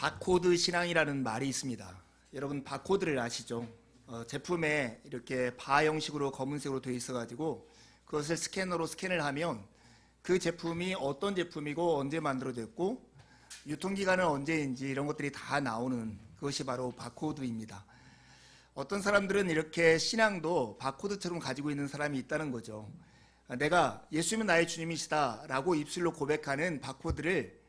바코드 신앙이라는 말이 있습니다. 여러분 바코드를 아시죠? 제품에 이렇게 바 형식으로 검은색으로 되어 있어가지고 그것을 스캐너로 스캔을 하면 그 제품이 어떤 제품이고 언제 만들어졌고 유통기간은 언제인지 이런 것들이 다 나오는 그것이 바로 바코드입니다. 어떤 사람들은 이렇게 신앙도 바코드처럼 가지고 있는 사람이 있다는 거죠. 내가 예수님은 나의 주님이시다 라고 입술로 고백하는 바코드를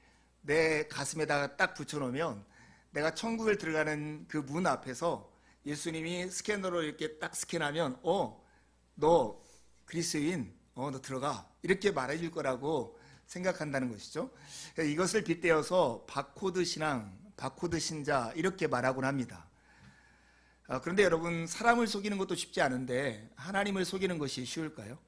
내 가슴에다가 딱 붙여놓으면 내가 천국을 들어가는 그 문 앞에서 예수님이 스캐너로 이렇게 딱 스캔하면 너 그리스도인, 너 들어가 이렇게 말해줄 거라고 생각한다는 것이죠. 이것을 빗대어서 바코드 신앙, 바코드 신자 이렇게 말하곤 합니다. 그런데 여러분, 사람을 속이는 것도 쉽지 않은데 하나님을 속이는 것이 쉬울까요?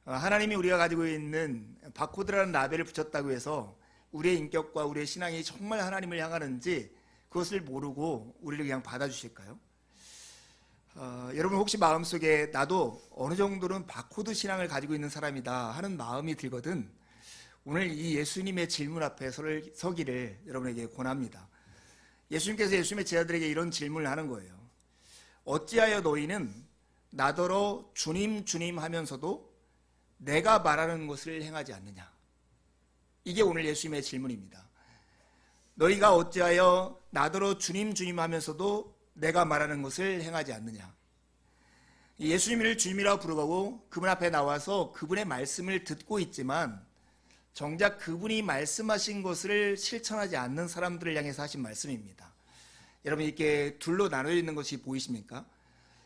하나님이 우리가 가지고 있는 바코드라는 라벨을 붙였다고 해서 우리의 인격과 우리의 신앙이 정말 하나님을 향하는지 그것을 모르고 우리를 그냥 받아주실까요? 여러분 혹시 마음속에 나도 어느 정도는 바코드 신앙을 가지고 있는 사람이다 하는 마음이 들거든 오늘 이 예수님의 질문 앞에 서기를 여러분에게 권합니다. 예수님께서 예수님의 제자들에게 이런 질문을 하는 거예요. 어찌하여 너희는 나더러 주님 주님 하면서도 내가 말하는 것을 행하지 않느냐? 이게 오늘 예수님의 질문입니다. 너희가 어찌하여 나더러 주님 주님 하면서도 내가 말하는 것을 행하지 않느냐? 예수님을 주님이라고 부르고 그분 앞에 나와서 그분의 말씀을 듣고 있지만 정작 그분이 말씀하신 것을 실천하지 않는 사람들을 향해서 하신 말씀입니다. 여러분 이렇게 둘로 나눠져 있는 것이 보이십니까?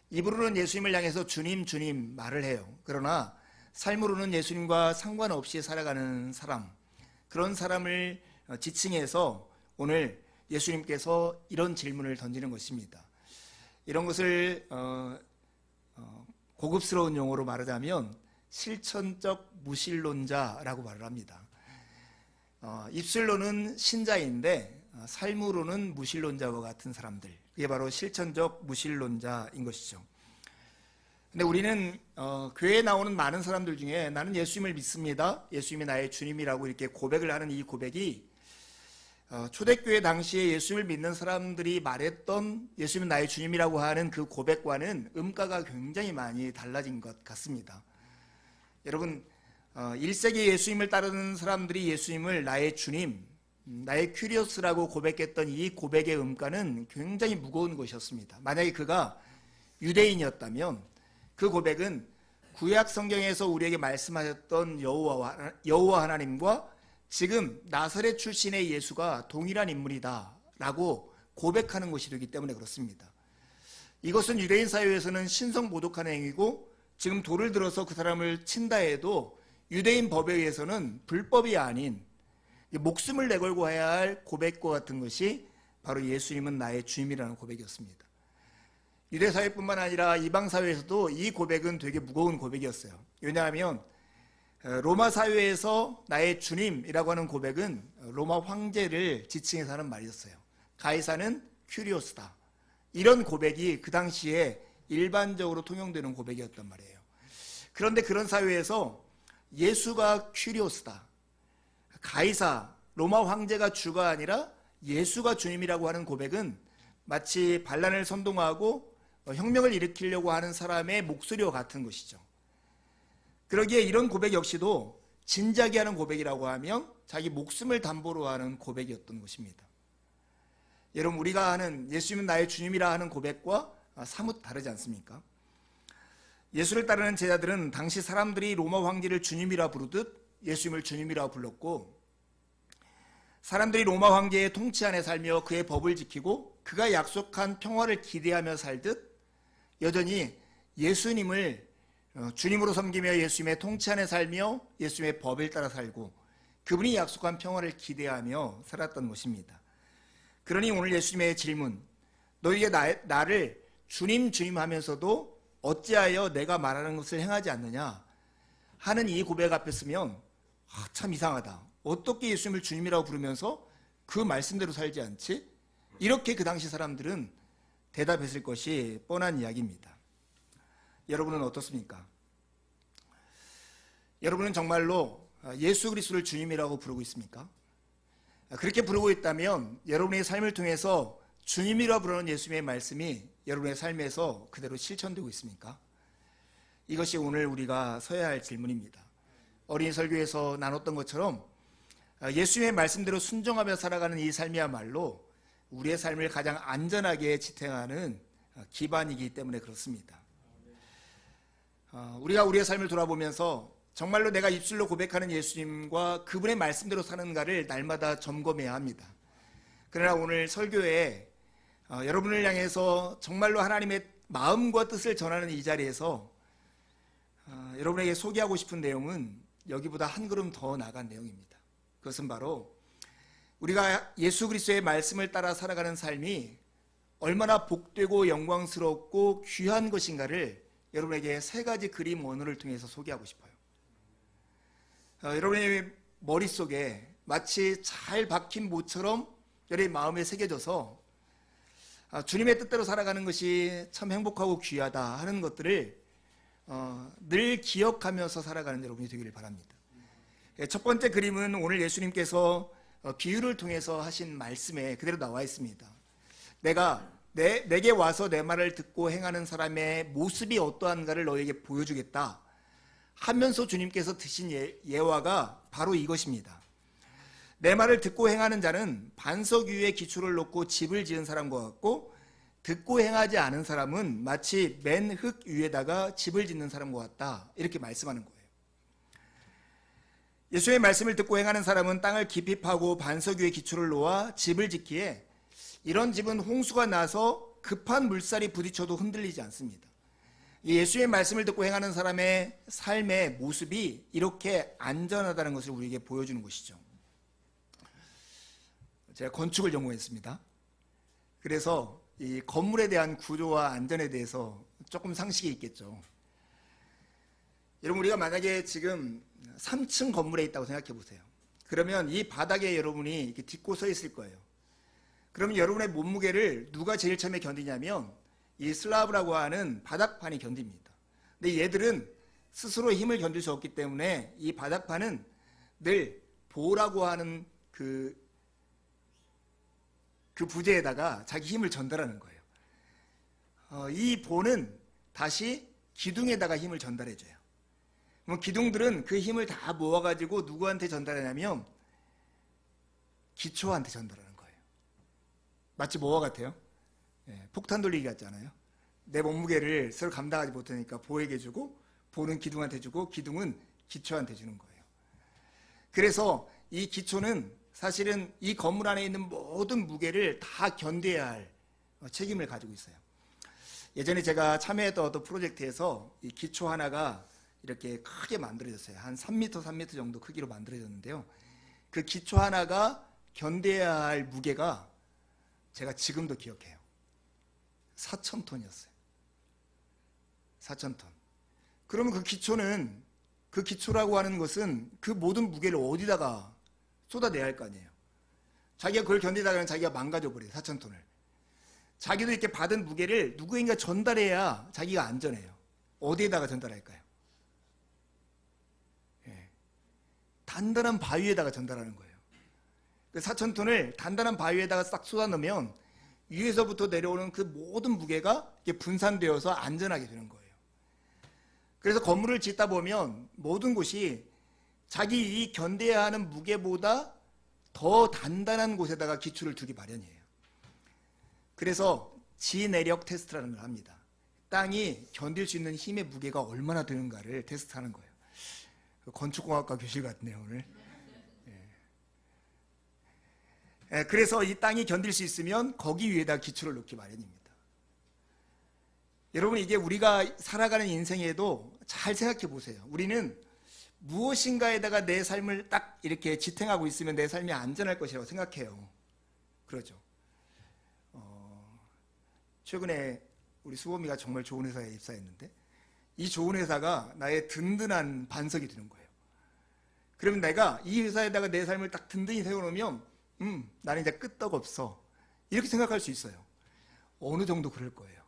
입으로는 예수님을 향해서 주님 주님 말을 해요. 그러나 삶으로는 예수님과 상관없이 살아가는 사람, 그런 사람을 지칭해서 오늘 예수님께서 이런 질문을 던지는 것입니다. 이런 것을 고급스러운 용어로 말하자면 실천적 무신론자라고 말을 합니다. 입술로는 신자인데 삶으로는 무신론자와 같은 사람들, 그게 바로 실천적 무신론자인 것이죠. 근데 우리는 교회에 나오는 많은 사람들 중에 나는 예수님을 믿습니다, 예수님이 나의 주님이라고 이렇게 고백을 하는 이 고백이 초대교회 당시에 예수님을 믿는 사람들이 말했던 예수님은 나의 주님이라고 하는 그 고백과는 음가가 굉장히 많이 달라진 것 같습니다. 여러분 1세기 예수님을 따르는 사람들이 예수님을 나의 주님, 나의 큐리오스라고 고백했던 이 고백의 음가는 굉장히 무거운 것이었습니다. 만약에 그가 유대인이었다면 그 고백은 구약 성경에서 우리에게 말씀하셨던 여호와 하나님과 지금 나사렛 출신의 예수가 동일한 인물이다 라고 고백하는 것이기 때문에 그렇습니다. 이것은 유대인 사회에서는 신성모독하는 행위고 지금 돌을 들어서 그 사람을 친다 해도 유대인 법에 의해서는 불법이 아닌 목숨을 내걸고 해야 할 고백과 같은 것이 바로 예수님은 나의 주님이라는 고백이었습니다. 유대 사회뿐만 아니라 이방 사회에서도 이 고백은 되게 무거운 고백이었어요. 왜냐하면 로마 사회에서 나의 주님이라고 하는 고백은 로마 황제를 지칭해서 하는 말이었어요. 가이사는 큐리오스다. 이런 고백이 그 당시에 일반적으로 통용되는 고백이었단 말이에요. 그런데 그런 사회에서 예수가 큐리오스다, 가이사, 로마 황제가 주가 아니라 예수가 주님이라고 하는 고백은 마치 반란을 선동하고 혁명을 일으키려고 하는 사람의 목소리와 같은 것이죠. 그러기에 이런 고백 역시도 진작에 하는 고백이라고 하면 자기 목숨을 담보로 하는 고백이었던 것입니다. 여러분 우리가 하는 예수님은 나의 주님이라 하는 고백과 사뭇 다르지 않습니까? 예수를 따르는 제자들은 당시 사람들이 로마 황제를 주님이라 부르듯 예수님을 주님이라 불렀고, 사람들이 로마 황제의 통치 안에 살며 그의 법을 지키고 그가 약속한 평화를 기대하며 살듯 여전히 예수님을 주님으로 섬기며 예수님의 통치 안에 살며 예수님의 법을 따라 살고 그분이 약속한 평화를 기대하며 살았던 것입니다. 그러니 오늘 예수님의 질문, 너희가 나를 주님 주님 하면서도 어찌하여 내가 말하는 것을 행하지 않느냐 하는 이 고백 앞에 서면 참 이상하다, 어떻게 예수님을 주님이라고 부르면서 그 말씀대로 살지 않지? 이렇게 그 당시 사람들은 대답했을 것이 뻔한 이야기입니다. 여러분은 어떻습니까? 여러분은 정말로 예수 그리스도를 주님이라고 부르고 있습니까? 그렇게 부르고 있다면 여러분의 삶을 통해서 주님이라 부르는 예수님의 말씀이 여러분의 삶에서 그대로 실천되고 있습니까? 이것이 오늘 우리가 서야 할 질문입니다. 어린이 설교에서 나눴던 것처럼 예수님의 말씀대로 순종하며 살아가는 이 삶이야말로 우리의 삶을 가장 안전하게 지탱하는 기반이기 때문에 그렇습니다. 우리가 우리의 삶을 돌아보면서 정말로 내가 입술로 고백하는 예수님과 그분의 말씀대로 사는가를 날마다 점검해야 합니다. 그러나 오늘 설교에 여러분을 향해서 정말로 하나님의 마음과 뜻을 전하는 이 자리에서 여러분에게 소개하고 싶은 내용은 여기보다 한 걸음 더 나아간 내용입니다. 그것은 바로 우리가 예수 그리스도의 말씀을 따라 살아가는 삶이 얼마나 복되고 영광스럽고 귀한 것인가를 여러분에게 세 가지 그림 언어를 통해서 소개하고 싶어요. 여러분의 머릿속에 마치 잘 박힌 모처럼 여러분의 마음에 새겨져서 주님의 뜻대로 살아가는 것이 참 행복하고 귀하다 하는 것들을 늘 기억하면서 살아가는 여러분이 되기를 바랍니다. 첫 번째 그림은 오늘 예수님께서 비유를 통해서 하신 말씀에 그대로 나와 있습니다. 내게 와서 내 말을 듣고 행하는 사람의 모습이 어떠한가를 너에게 보여주겠다 하면서 주님께서 드신 예화가 바로 이것입니다. 내 말을 듣고 행하는 자는 반석 위에 기초를 놓고 집을 지은 사람과 같고, 듣고 행하지 않은 사람은 마치 맨 흙 위에다가 집을 짓는 사람과 같다, 이렇게 말씀하는 거예요. 예수의 말씀을 듣고 행하는 사람은 땅을 깊이 파고 반석 위에 기초를 놓아 집을 짓기에 이런 집은 홍수가 나서 급한 물살이 부딪혀도 흔들리지 않습니다. 예수의 말씀을 듣고 행하는 사람의 삶의 모습이 이렇게 안전하다는 것을 우리에게 보여주는 것이죠. 제가 건축을 전공했습니다. 그래서 이 건물에 대한 구조와 안전에 대해서 조금 상식이 있겠죠. 여러분, 우리가 만약에 지금 3층 건물에 있다고 생각해 보세요. 그러면 이 바닥에 여러분이 이렇게 딛고 서 있을 거예요. 그러면 여러분의 몸무게를 누가 제일 처음에 견디냐면 이 슬라브라고 하는 바닥판이 견딥니다. 근데 얘들은 스스로 힘을 견딜 수 없기 때문에 이 바닥판은 늘 보라고 하는 그 부재에다가 자기 힘을 전달하는 거예요. 이 보는 다시 기둥에다가 힘을 전달해줘요. 그럼 기둥들은 그 힘을 다 모아가지고 누구한테 전달하냐면 기초한테 전달하는 거예요. 마치 뭐와 같아요? 폭탄 돌리기 같잖아요. 내 몸무게를 서로 감당하지 못하니까 보에게 주고, 보는 기둥한테 주고, 기둥은 기초한테 주는 거예요. 그래서 이 기초는 사실은 이 건물 안에 있는 모든 무게를 다 견뎌야 할 책임을 가지고 있어요. 예전에 제가 참여했던 어떤 프로젝트에서 이 기초 하나가 이렇게 크게 만들어졌어요. 한 3m, 3m 정도 크기로 만들어졌는데요. 그 기초 하나가 견뎌야 할 무게가 제가 지금도 기억해요. 4,000톤이었어요. 4,000톤. 그러면 그 기초라고 하는 것은 그 모든 무게를 어디다가 쏟아내야 할 거 아니에요. 자기가 그걸 견디다가는 자기가 망가져 버려요. 4,000톤을. 자기도 이렇게 받은 무게를 누구인가 전달해야 자기가 안전해요. 어디에다가 전달할까요? 단단한 바위에다가 전달하는 거예요. 그 4,000톤을 단단한 바위에다가 싹 쏟아넣으면 위에서부터 내려오는 그 모든 무게가 분산되어서 안전하게 되는 거예요. 그래서 건물을 짓다 보면 모든 곳이 자기 이 견뎌야 하는 무게보다 더 단단한 곳에다가 기초를 두기 마련이에요. 그래서 지내력 테스트라는 걸 합니다. 땅이 견딜 수 있는 힘의 무게가 얼마나 되는가를 테스트하는 거예요. 건축공학과 교실 같네요, 오늘. 그래서 이 땅이 견딜 수 있으면 거기 위에다 기초를 놓기 마련입니다. 여러분, 이게 우리가 살아가는 인생에도 잘 생각해 보세요. 우리는 무엇인가에다가 내 삶을 딱 이렇게 지탱하고 있으면 내 삶이 안전할 것이라고 생각해요. 그렇죠. 최근에 우리 수범이가 정말 좋은 회사에 입사했는데 이 좋은 회사가 나의 든든한 반석이 되는 거예요. 그러면 내가 이 회사에다가 내 삶을 딱 든든히 세워놓으면 나는 이제 끄떡없어, 이렇게 생각할 수 있어요. 어느 정도 그럴 거예요.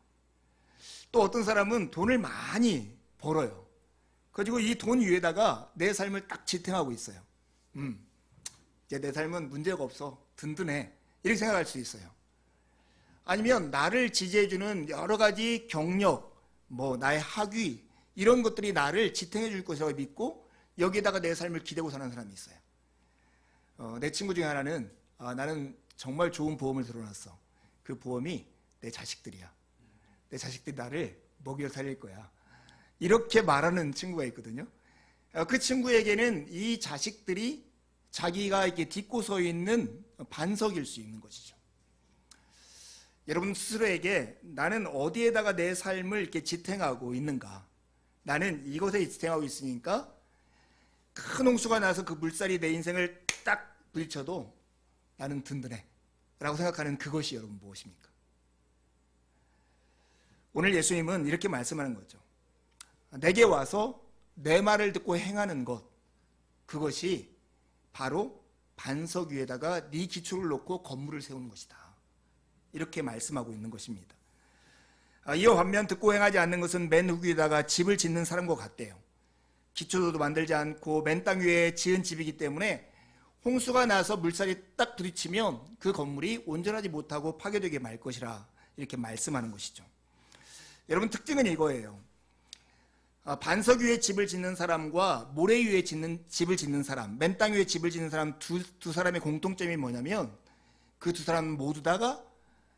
또 어떤 사람은 돈을 많이 벌어요. 그리고 이 돈 위에다가 내 삶을 딱 지탱하고 있어요. 이제 내 삶은 문제가 없어, 든든해, 이렇게 생각할 수 있어요. 아니면 나를 지지해주는 여러 가지 경력, 나의 학위, 이런 것들이 나를 지탱해 줄 것이라고 믿고 여기에다가 내 삶을 기대고 사는 사람이 있어요. 내 친구 중에 하나는 나는 정말 좋은 보험을 들어놨어. 그 보험이 내 자식들이야. 내 자식들이 나를 먹여 살릴 거야. 이렇게 말하는 친구가 있거든요. 그 친구에게는 이 자식들이 자기가 이렇게 딛고 서 있는 반석일 수 있는 것이죠. 여러분 스스로에게 나는 어디에다가 내 삶을 이렇게 지탱하고 있는가? 나는 이것에 지탱하고 있으니까 큰 홍수가 나서 그 물살이 내 인생을 딱 부딪혀도 나는 든든해 라고 생각하는 그것이 여러분 무엇입니까? 오늘 예수님은 이렇게 말씀하는 거죠. 내게 와서 내 말을 듣고 행하는 것, 그것이 바로 반석 위에다가 네 기초를 놓고 건물을 세우는 것이다. 이렇게 말씀하고 있는 것입니다. 이와 반면 듣고 행하지 않는 것은 맨 흙위에다가 집을 짓는 사람과 같대요. 기초도 만들지 않고 맨 땅 위에 지은 집이기 때문에 홍수가 나서 물살이 딱 부딪히면 그 건물이 온전하지 못하고 파괴되게 말 것이라 이렇게 말씀하는 것이죠. 여러분 특징은 이거예요. 반석 위에 집을 짓는 사람과 모래 위에 집을 짓는 사람, 맨 땅 위에 집을 짓는 사람 두 사람의 공통점이 뭐냐면 그 두 사람 모두 다가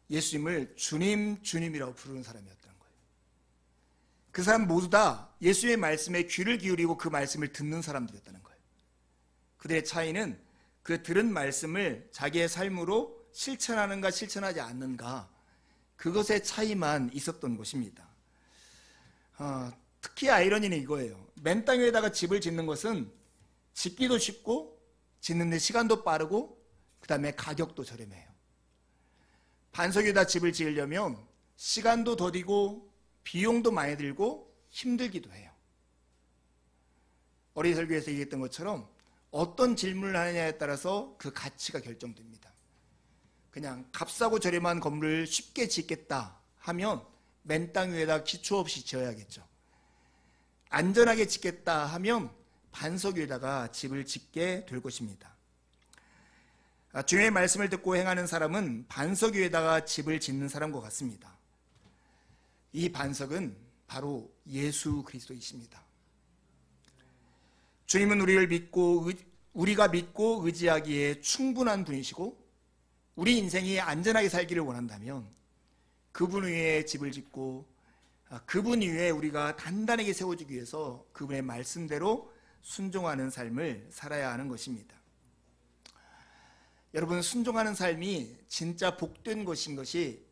예수님을 주님, 주님이라고 부르는 사람이었다는 거예요. 그 사람 모두 다 예수의 말씀에 귀를 기울이고 그 말씀을 듣는 사람들이었다는 거예요. 그들의 차이는 그 들은 말씀을 자기의 삶으로 실천하는가 실천하지 않는가, 그것의 차이만 있었던 것입니다. 특히 아이러니는 이거예요. 맨 땅 위에다가 집을 짓는 것은 짓기도 쉽고 짓는데 시간도 빠르고 그 다음에 가격도 저렴해요. 반석 위에다 집을 지으려면 시간도 더디고 비용도 많이 들고 힘들기도 해요. 어린이 설교에서 얘기했던 것처럼 어떤 질문을 하느냐에 따라서 그 가치가 결정됩니다. 그냥 값싸고 저렴한 건물을 쉽게 짓겠다 하면 맨 땅 위에다 기초 없이 지어야겠죠. 안전하게 짓겠다 하면 반석 위에다가 집을 짓게 될 것입니다. 주님의 말씀을 듣고 행하는 사람은 반석 위에다가 집을 짓는 사람과 같습니다. 이 반석은 바로 예수 그리스도이십니다. 주님은 우리가 믿고 의지하기에 충분한 분이시고 우리 인생이 안전하게 살기를 원한다면 그분 위에 집을 짓고 그분 위에 우리가 단단하게 세워지기 위해서 그분의 말씀대로 순종하는 삶을 살아야 하는 것입니다. 여러분 순종하는 삶이 진짜 복된 것인 것이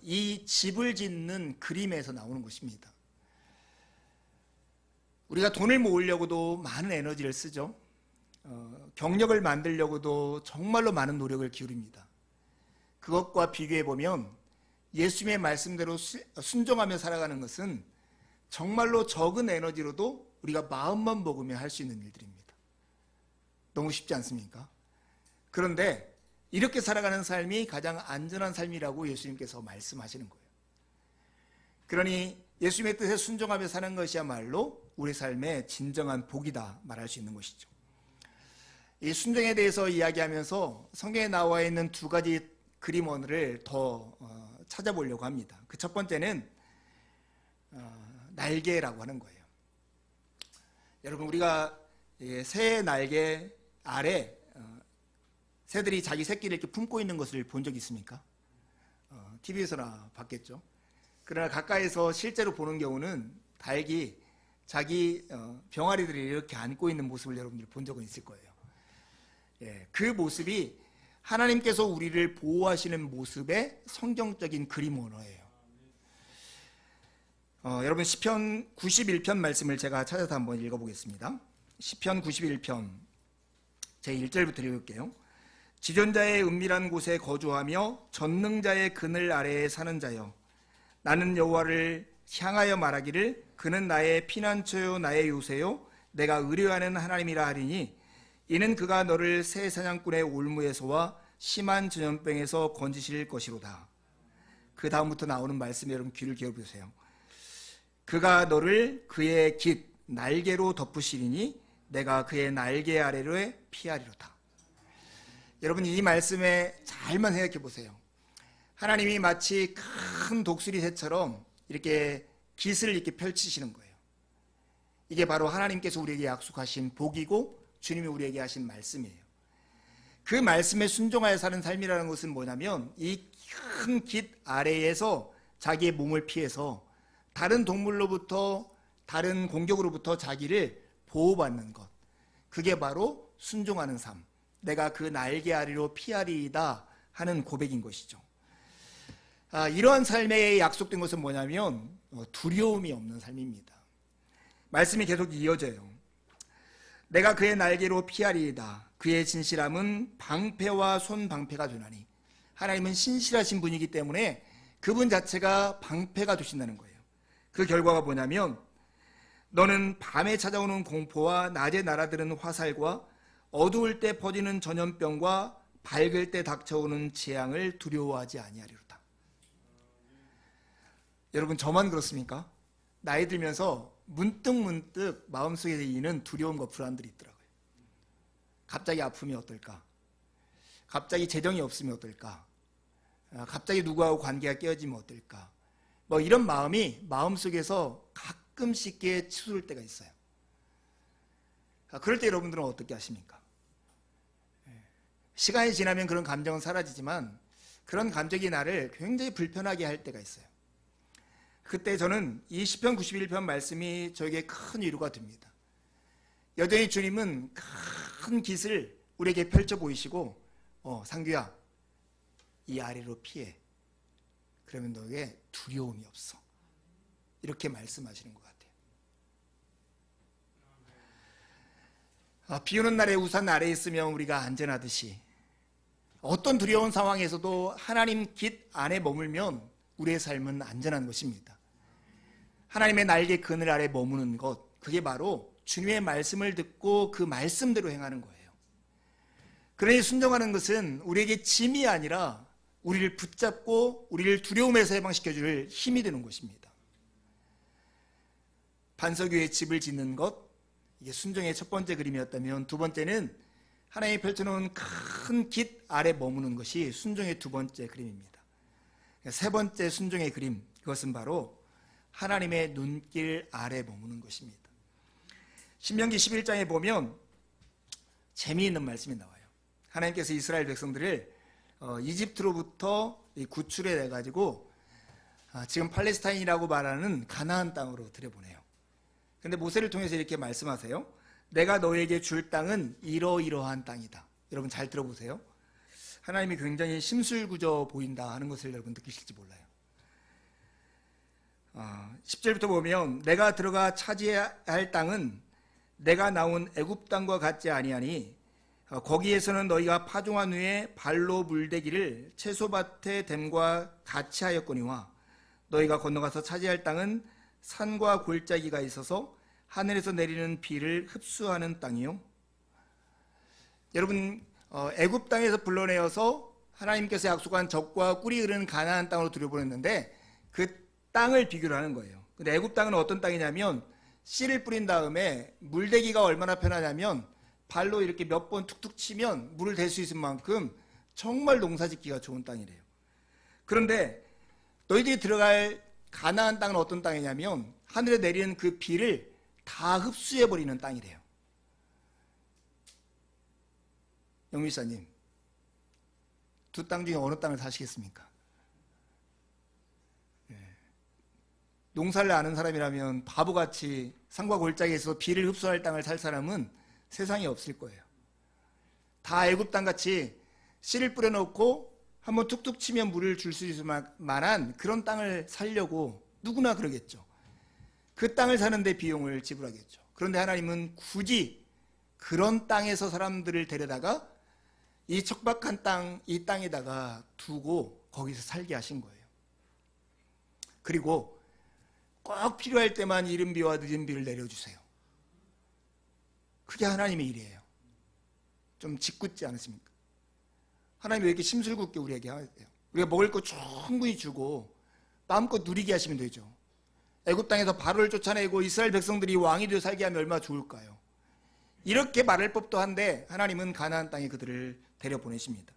이 집을 짓는 그림에서 나오는 것입니다. 우리가 돈을 모으려고도 많은 에너지를 쓰죠. 경력을 만들려고도 정말로 많은 노력을 기울입니다. 그것과 비교해 보면 예수님의 말씀대로 순종하며 살아가는 것은 정말로 적은 에너지로도 우리가 마음만 먹으면 할 수 있는 일들입니다. 너무 쉽지 않습니까? 그런데 이렇게 살아가는 삶이 가장 안전한 삶이라고 예수님께서 말씀하시는 거예요. 그러니 예수님의 뜻에 순종하며 사는 것이야말로 우리 삶의 진정한 복이다 말할 수 있는 것이죠. 이 순종에 대해서 이야기하면서 성경에 나와 있는 두 가지 그림원을 더 찾아보려고 합니다. 그 첫 번째는 날개라고 하는 거예요. 여러분 우리가 새 날개 아래 새들이 자기 새끼를 이렇게 품고 있는 것을 본 적 있습니까? TV에서나 봤겠죠. 그러나 가까이서 실제로 보는 경우는 닭이 자기 병아리들을 이렇게 안고 있는 모습을 여러분들이 본 적은 있을 거예요. 그 모습이 하나님께서 우리를 보호하시는 모습의 성경적인 그림 언어예요. 여러분 시편 91편 말씀을 제가 찾아서 한번 읽어보겠습니다. 시편 91편 제 1절부터 읽을게요. 지존자의 은밀한 곳에 거주하며 전능자의 그늘 아래에 사는 자여, 나는 여호와를 향하여 말하기를 그는 나의 피난처요 나의 요새요 내가 의뢰하는 하나님이라 하리니 이는 그가 너를 새 사냥꾼의 올무에서와 심한 전염병에서 건지실 것이로다. 그 다음부터 나오는 말씀에 여러분 귀를 기울여보세요. 그가 너를 그의 날개로 덮으시리니 내가 그의 날개 아래로 피하리로다. 여러분 이 말씀에 잘만 생각해 보세요. 하나님이 마치 큰 독수리 새처럼 이렇게 깃을 이렇게 펼치시는 거예요. 이게 바로 하나님께서 우리에게 약속하신 복이고 주님이 우리에게 하신 말씀이에요. 그 말씀에 순종하여 사는 삶이라는 것은 뭐냐면 이 큰 깃 아래에서 자기의 몸을 피해서 다른 동물로부터 다른 공격으로부터 자기를 보호받는 것, 그게 바로 순종하는 삶, 내가 그 날개 아래로 피하리이다 하는 고백인 것이죠. 이러한 삶에 약속된 것은 뭐냐면 두려움이 없는 삶입니다. 말씀이 계속 이어져요. 내가 그의 날개로 피하리이다. 그의 진실함은 방패와 손방패가 되나니. 하나님은 신실하신 분이기 때문에 그분 자체가 방패가 되신다는 거예요. 그 결과가 뭐냐면 너는 밤에 찾아오는 공포와 낮에 날아드는 화살과 어두울 때 퍼지는 전염병과 밝을 때 닥쳐오는 재앙을 두려워하지 아니하리로다. 여러분 저만 그렇습니까? 나이 들면서 문득 마음속에 있는 두려움과 불안들이 있더라고요. 갑자기 아프면 어떨까? 갑자기 재정이 없으면 어떨까? 갑자기 누구하고 관계가 깨어지면 어떨까? 뭐 이런 마음이 마음속에서 가끔씩 치솟을 때가 있어요. 그럴 때 여러분들은 어떻게 하십니까? 시간이 지나면 그런 감정은 사라지지만 그런 감정이 나를 굉장히 불편하게 할 때가 있어요. 그때 저는 이 시편 91편 말씀이 저에게 큰 위로가 됩니다. 여전히 주님은 큰 깃을 우리에게 펼쳐 보이시고 상규야 이 아래로 피해. 그러면 너에게 두려움이 없어. 이렇게 말씀하시는 것 같아요. 비 오는 날에 우산 아래에 있으면 우리가 안전하듯이 어떤 두려운 상황에서도 하나님 깃 안에 머물면 우리의 삶은 안전한 것입니다. 하나님의 날개 그늘 아래 머무는 것, 그게 바로 주님의 말씀을 듣고 그 말씀대로 행하는 거예요. 그러니 순종하는 것은 우리에게 짐이 아니라 우리를 붙잡고 우리를 두려움에서 해방시켜줄 힘이 되는 것입니다. 반석 위에 집을 짓는 것, 이게 순종의 첫 번째 그림이었다면 두 번째는 하나님이 펼쳐놓은 큰 깃 아래 머무는 것이 순종의 두 번째 그림입니다. 세 번째 순종의 그림, 그것은 바로 하나님의 눈길 아래 머무는 것입니다. 신명기 11장에 보면 재미있는 말씀이 나와요. 하나님께서 이스라엘 백성들을 이집트로부터 구출해 내가지고 지금 팔레스타인이라고 말하는 가나안 땅으로 들여보내요. 근데 모세를 통해서 이렇게 말씀하세요. 내가 너에게 줄 땅은 이러이러한 땅이다. 여러분 잘 들어보세요. 하나님이 굉장히 심술궂어 보인다 하는 것을 여러분 느끼실지 몰라요. 10절부터 보면 내가 들어가 차지해야 할 땅은 내가 나온 애굽 땅과 같지 아니하니 거기에서는 너희가 파종한 후에 발로 물대기를 채소밭의 댐과 같이 하였거니와 너희가 건너가서 차지할 땅은 산과 골짜기가 있어서 하늘에서 내리는 비를 흡수하는 땅이요. 여러분 애굽 땅에서 불러내어서 하나님께서 약속한 젖과 꿀이 흐르는 가나안 땅으로 들여보냈는데 그 땅을 비교를 하는 거예요. 근데 애굽 땅은 어떤 땅이냐면 씨를 뿌린 다음에 물대기가 얼마나 편하냐면 발로 이렇게 몇 번 툭툭 치면 물을 댈 수 있을 만큼 정말 농사짓기가 좋은 땅이래요. 그런데 너희들이 들어갈 가나안 땅은 어떤 땅이냐면 하늘에 내리는 그 비를 다 흡수해버리는 땅이래요. 영미사님, 두 땅 중에 어느 땅을 사시겠습니까? 농사를 아는 사람이라면 바보같이 산과 골짜기에서 비를 흡수할 땅을 살 사람은 세상에 없을 거예요. 다 애굽 땅같이 씨를 뿌려놓고 한번 툭툭 치면 물을 줄 수 있을 만한 그런 땅을 살려고 누구나 그러겠죠. 그 땅을 사는데 비용을 지불하겠죠. 그런데 하나님은 굳이 그런 땅에서 사람들을 데려다가 이 척박한 땅, 이 땅에다가 두고 거기서 살게 하신 거예요. 그리고 꼭 필요할 때만 이른 비와 늦은 비를 내려주세요. 그게 하나님의 일이에요. 좀 짓궂지 않으십니까? 하나님이 왜 이렇게 심술궂게 우리에게 하세요? 우리가 먹을 거 충분히 주고 마음껏 누리게 하시면 되죠. 애굽 땅에서 바로를 쫓아내고 이스라엘 백성들이 왕이 되어 살게 하면 얼마나 좋을까요? 이렇게 말할 법도 한데 하나님은 가나안 땅에 그들을 데려보내십니다.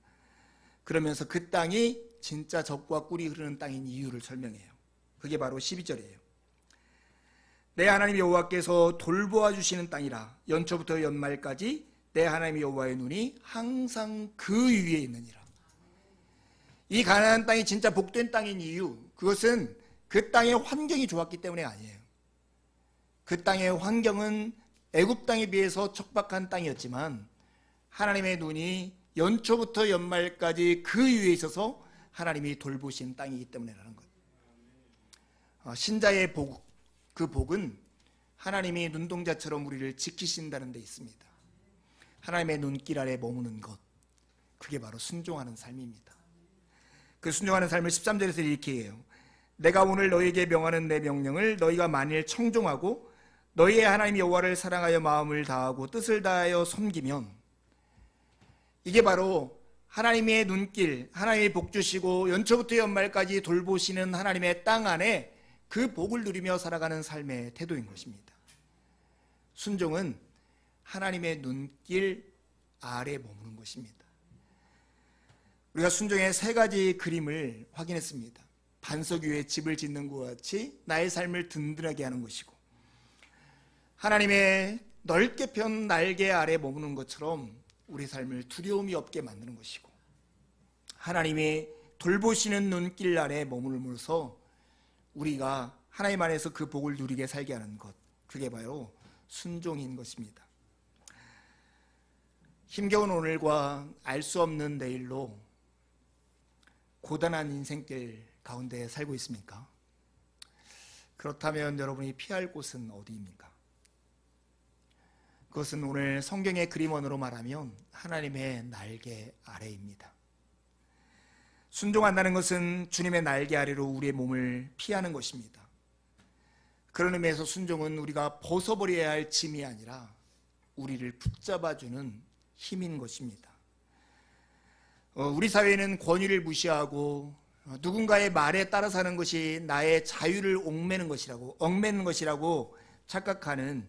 그러면서 그 땅이 진짜 젖과 꿀이 흐르는 땅인 이유를 설명해요. 그게 바로 12절이에요. 내 하나님 여호와께서 돌보아 주시는 땅이라 연초부터 연말까지 내 하나님 여호와의 눈이 항상 그 위에 있느니라. 이 가나안 땅이 진짜 복된 땅인 이유, 그것은 그 땅의 환경이 좋았기 때문이 아니에요. 그 땅의 환경은 애굽 땅에 비해서 척박한 땅이었지만 하나님의 눈이 연초부터 연말까지 그 위에 있어서 하나님이 돌보신 땅이기 때문이라는 것. 신자의 복, 그 복은 하나님이 눈동자처럼 우리를 지키신다는 데 있습니다. 하나님의 눈길 아래 머무는 것, 그게 바로 순종하는 삶입니다. 그 순종하는 삶을 13절에서 이렇게 해요. 내가 오늘 너희에게 명하는 내 명령을 너희가 만일 청종하고 너희의 하나님 여호와를 사랑하여 마음을 다하고 뜻을 다하여 섬기면, 이게 바로 하나님의 눈길, 하나님의 복 주시고 연초부터 연말까지 돌보시는 하나님의 땅 안에 그 복을 누리며 살아가는 삶의 태도인 것입니다. 순종은 하나님의 눈길 아래 머무는 것입니다. 우리가 순종의 세 가지 그림을 확인했습니다. 반석 위에 집을 짓는 것 같이 나의 삶을 든든하게 하는 것이고, 하나님의 넓게 편 날개 아래 머무는 것처럼 우리 삶을 두려움이 없게 만드는 것이고, 하나님이 돌보시는 눈길 아래 머물면서 우리가 하나님 안에서 그 복을 누리게 살게 하는 것, 그게 바로 순종인 것입니다. 힘겨운 오늘과 알 수 없는 내일로 고단한 인생길 가운데 살고 있습니까? 그렇다면 여러분이 피할 곳은 어디입니까? 그것은 오늘 성경의 그림원으로 말하면 하나님의 날개 아래입니다. 순종한다는 것은 주님의 날개 아래로 우리의 몸을 피하는 것입니다. 그런 의미에서 순종은 우리가 벗어버려야 할 짐이 아니라 우리를 붙잡아주는 힘인 것입니다. 우리 사회는 권위를 무시하고 누군가의 말에 따라 사는 것이 나의 자유를 얽매는 것이라고 착각하는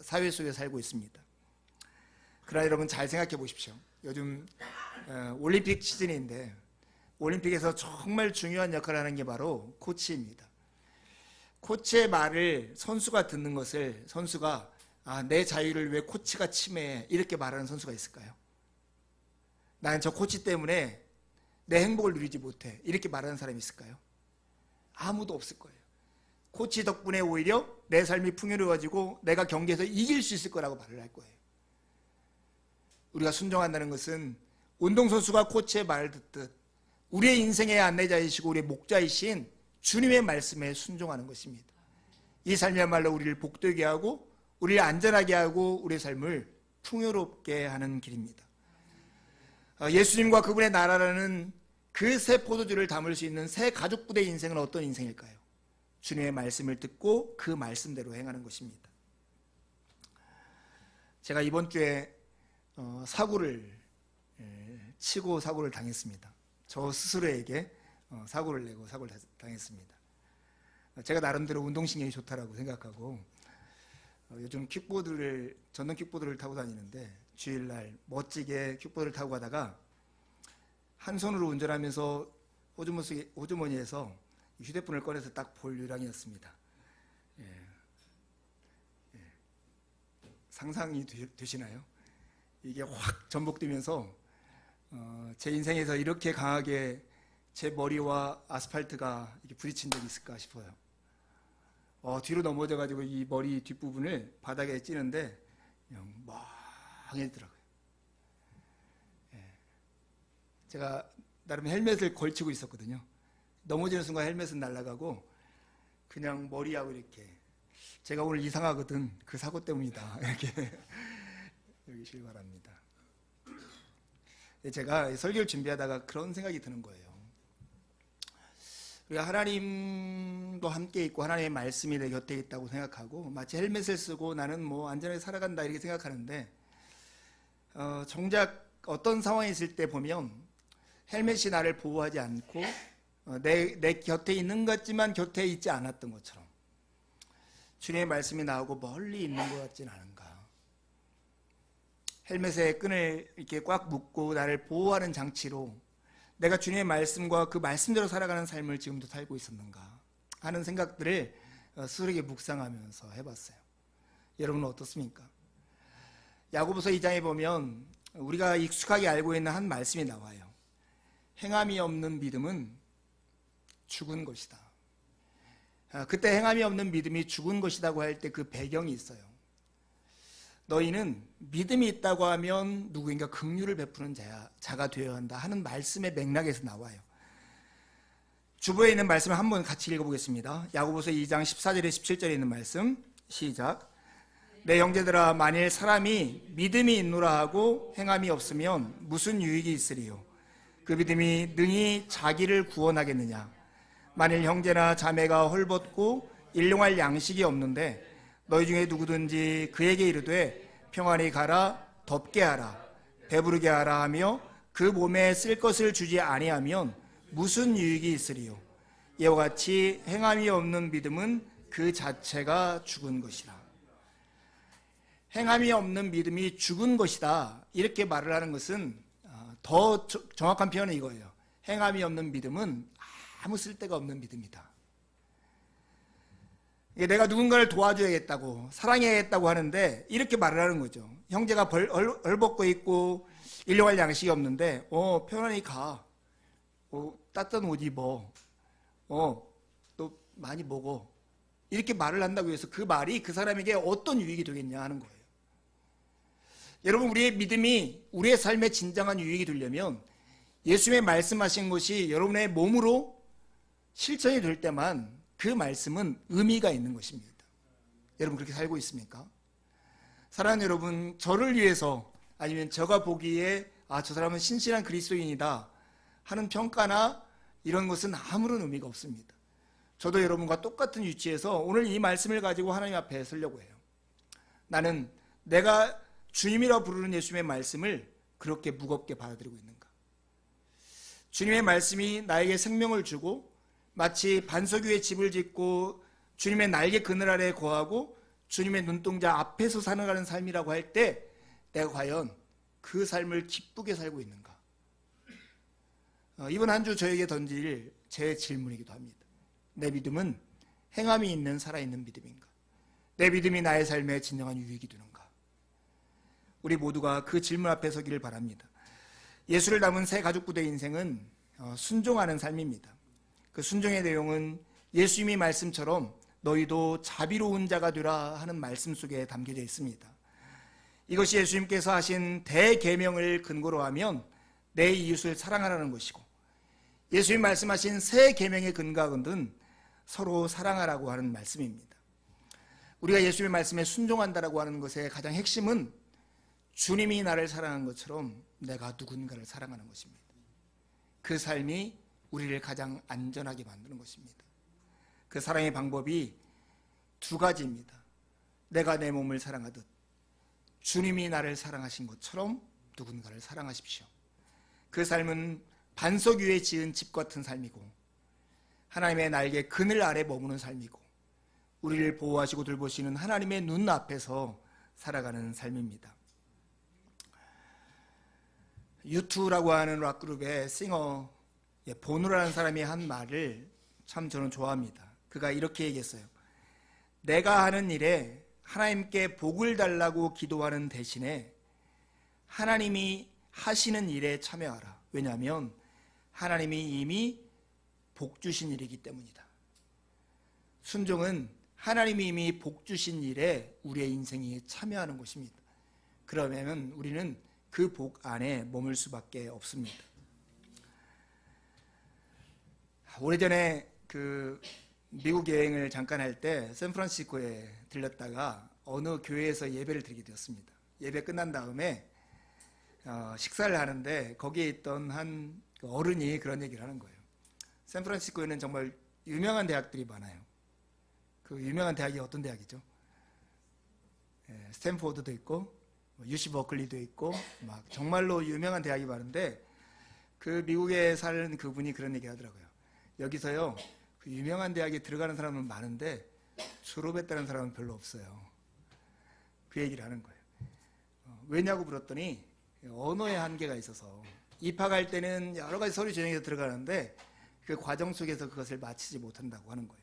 사회 속에 살고 있습니다. 그러나 여러분 잘 생각해 보십시오. 요즘 올림픽 시즌인데 올림픽에서 정말 중요한 역할을 하는 게 바로 코치입니다. 코치의 말을 선수가 듣는 것을 선수가 내 자유를 왜 코치가 침해해, 이렇게 말하는 선수가 있을까요? 나는 저 코치 때문에 내 행복을 누리지 못해, 이렇게 말하는 사람이 있을까요? 아무도 없을 거예요. 코치 덕분에 오히려 내 삶이 풍요로워지고 내가 경기에서 이길 수 있을 거라고 말을 할 거예요. 우리가 순종한다는 것은 운동선수가 코치의 말을 듣듯 우리의 인생의 안내자이시고 우리의 목자이신 주님의 말씀에 순종하는 것입니다. 이 삶이야말로 우리를 복되게 하고 우리를 안전하게 하고 우리의 삶을 풍요롭게 하는 길입니다. 예수님과 그분의 나라라는 그 새 포도주를 담을 수 있는 새 가족부대의 인생은 어떤 인생일까요? 주님의 말씀을 듣고 그 말씀대로 행하는 것입니다. 제가 이번 주에 사고를 치고 사고를 당했습니다. 저 스스로에게 사고를 내고 사고를 당했습니다. 제가 나름대로 운동신경이 좋다라고 생각하고 요즘 전동 킥보드를 타고 다니는데 주일날 멋지게 킥보드를 타고 가다가 한 손으로 운전하면서 호주머니에서 휴대폰을 꺼내서 딱 볼 유랑이었습니다. 상상이 되시나요? 이게 확 전복되면서 제 인생에서 이렇게 강하게 제 머리와 아스팔트가 이렇게 부딪힌 적이 있을까 싶어요. 뒤로 넘어져가지고 이 머리 뒷부분을 바닥에 찌는데 그냥 멍해지더라고요. 제가 나름 헬멧을 걸치고 있었거든요. 넘어지는 순간 헬멧은 날아가고 그냥 머리하고 이렇게, 제가 오늘 이상하거든, 그 사고 때문이다, 이렇게 여기시길 바랍니다. 제가 설교를 준비하다가 그런 생각이 드는 거예요. 우리가 하나님도 함께 있고 하나님의 말씀이 내 곁에 있다고 생각하고 마치 헬멧을 쓰고 나는 뭐 안전하게 살아간다 이렇게 생각하는데 정작 어떤 상황에 있을 때 보면 헬멧이 나를 보호하지 않고 내 곁에 있는 것 같지만 곁에 있지 않았던 것처럼 주님의 말씀이 나오고 멀리 있는 것 같진 않은가. 헬멧에 끈을 이렇게 꽉 묶고 나를 보호하는 장치로 내가 주님의 말씀과 그 말씀대로 살아가는 삶을 지금도 살고 있었는가 하는 생각들을 스스로에게 묵상하면서 해봤어요. 여러분은 어떻습니까? 야고보서 2장에 보면 우리가 익숙하게 알고 있는 한 말씀이 나와요. 행함이 없는 믿음은 죽은 것이다. 그때 행함이 없는 믿음이 죽은 것이라고 할 때 그 배경이 있어요. 너희는 믿음이 있다고 하면 누구인가 긍휼을 베푸는 자가 되어야 한다 하는 말씀의 맥락에서 나와요. 주보에 있는 말씀을 한번 같이 읽어보겠습니다. 야고보서 2장 14절에 17절에 있는 말씀 시작. 내 형제들아 만일 사람이 믿음이 있노라 하고 행함이 없으면 무슨 유익이 있으리요? 그 믿음이 능히 자기를 구원하겠느냐? 만일 형제나 자매가 헐벗고 일용할 양식이 없는데 너희 중에 누구든지 그에게 이르되 평안히 가라 덥게 하라 배부르게 하라 하며 그 몸에 쓸 것을 주지 아니하면 무슨 유익이 있으리요? 이와 같이 행함이 없는 믿음은 그 자체가 죽은 것이라. 행함이 없는 믿음이 죽은 것이다 이렇게 말을 하는 것은 더 정확한 표현은 이거예요. 행함이 없는 믿음은 아무 쓸데가 없는 믿음이다. 내가 누군가를 도와줘야겠다고 사랑해야겠다고 하는데 이렇게 말을 하는 거죠. 형제가 헐벗고 있고 일용할 양식이 없는데 편안히 가. 따뜻한 옷 입어. 또 많이 먹어. 이렇게 말을 한다고 해서 그 말이 그 사람에게 어떤 유익이 되겠냐 하는 거예요. 여러분 우리의 믿음이 우리의 삶에 진정한 유익이 되려면 예수님의 말씀하신 것이 여러분의 몸으로 실천이 될 때만 그 말씀은 의미가 있는 것입니다. 여러분 그렇게 살고 있습니까? 사랑하는 여러분, 저를 위해서 아니면 제가 보기에 저 사람은 신실한 그리스도인이다 하는 평가나 이런 것은 아무런 의미가 없습니다. 저도 여러분과 똑같은 위치에서 오늘 이 말씀을 가지고 하나님 앞에 서려고 해요. 나는 내가 주님이라 부르는 예수님의 말씀을 그렇게 무겁게 받아들이고 있는가? 주님의 말씀이 나에게 생명을 주고 마치 반석 위에 집을 짓고 주님의 날개 그늘 아래 거하고 주님의 눈동자 앞에서 살아가는 삶이라고 할 때 내가 과연 그 삶을 기쁘게 살고 있는가? 이번 한 주 저에게 던질 제 질문이기도 합니다. 내 믿음은 행함이 있는 살아있는 믿음인가? 내 믿음이 나의 삶에 진정한 유익이 되는가? 우리 모두가 그 질문 앞에 서기를 바랍니다. 예수를 닮은 새 가족부대 인생은 순종하는 삶입니다. 그 순종의 내용은 예수님이 말씀처럼 너희도 자비로운 자가 되라 하는 말씀 속에 담겨져 있습니다. 이것이 예수님께서 하신 대계명을 근거로 하면 내 이웃을 사랑하라는 것이고 예수님 말씀하신 새 계명의 근거는 서로 사랑하라고 하는 말씀입니다. 우리가 예수님의 말씀에 순종한다라고 하는 것의 가장 핵심은 주님이 나를 사랑한 것처럼 내가 누군가를 사랑하는 것입니다. 그 삶이 우리를 가장 안전하게 만드는 것입니다. 그 사랑의 방법이 두 가지입니다. 내가 내 몸을 사랑하듯 주님이 나를 사랑하신 것처럼 누군가를 사랑하십시오. 그 삶은 반석 위에 지은 집 같은 삶이고 하나님의 날개 그늘 아래 머무는 삶이고 우리를 보호하시고 돌보시는 하나님의 눈 앞에서 살아가는 삶입니다. U2라고 하는 락그룹의 싱어 보노라는 사람이 한 말을 참 저는 좋아합니다. 그가 이렇게 얘기했어요. 내가 하는 일에 하나님께 복을 달라고 기도하는 대신에 하나님이 하시는 일에 참여하라. 왜냐하면 하나님이 이미 복 주신 일이기 때문이다. 순종은 하나님이 이미 복 주신 일에 우리의 인생이 참여하는 것입니다. 그러면 우리는 그 복 안에 머물 수밖에 없습니다. 오래전에 그 미국 여행을 잠깐 할 때 샌프란시스코에 들렸다가 어느 교회에서 예배를 드리게 되었습니다. 예배 끝난 다음에 식사를 하는데 거기에 있던 한 어른이 그런 얘기를 하는 거예요. 샌프란시스코에는 정말 유명한 대학들이 많아요. 그 유명한 대학이 어떤 대학이죠? 스탠포드도 있고 UC 버클리도 있고 막 정말로 유명한 대학이 많은데 그 미국에 사는 그분이 그런 얘기 하더라고요. 여기서요 그 유명한 대학에 들어가는 사람은 많은데 졸업했다는 사람은 별로 없어요. 그 얘기를 하는 거예요. 왜냐고 물었더니 언어의 한계가 있어서 입학할 때는 여러 가지 서류 전형에서 들어가는데 그 과정 속에서 그것을 마치지 못한다고 하는 거예요.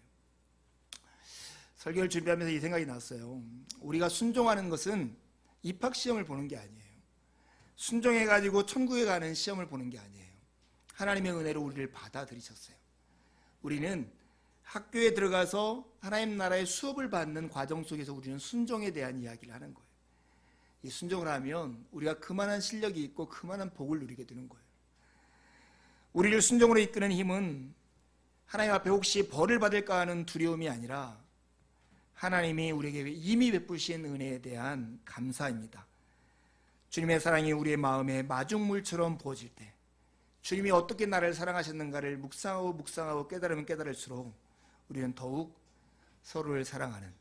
설교를 준비하면서 이 생각이 났어요. 우리가 순종하는 것은 입학 시험을 보는 게 아니에요. 순종해가지고 천국에 가는 시험을 보는 게 아니에요. 하나님의 은혜로 우리를 받아들이셨어요. 우리는 학교에 들어가서 하나님 나라의 수업을 받는 과정 속에서 우리는 순종에 대한 이야기를 하는 거예요. 이 순종을 하면 우리가 그만한 실력이 있고 그만한 복을 누리게 되는 거예요. 우리를 순종으로 이끄는 힘은 하나님 앞에 혹시 벌을 받을까 하는 두려움이 아니라 하나님이 우리에게 이미 베푸신 은혜에 대한 감사입니다. 주님의 사랑이 우리의 마음에 마중물처럼 부어질 때 주님이 어떻게 나를 사랑하셨는가를 묵상하고 깨달으면 깨달을수록 우리는 더욱 서로를 사랑하는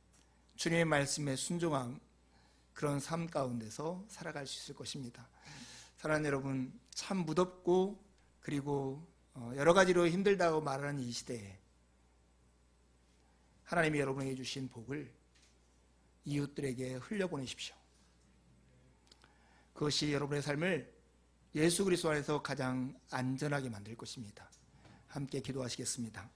주님의 말씀에 순종한 그런 삶 가운데서 살아갈 수 있을 것입니다. 사랑하는 여러분, 참 무덥고 그리고 여러 가지로 힘들다고 말하는 이 시대에 하나님이 여러분에게 주신 복을 이웃들에게 흘려보내십시오. 그것이 여러분의 삶을 예수 그리스도 안에서 가장 안전하게 만들 것입니다. 함께 기도하시겠습니다.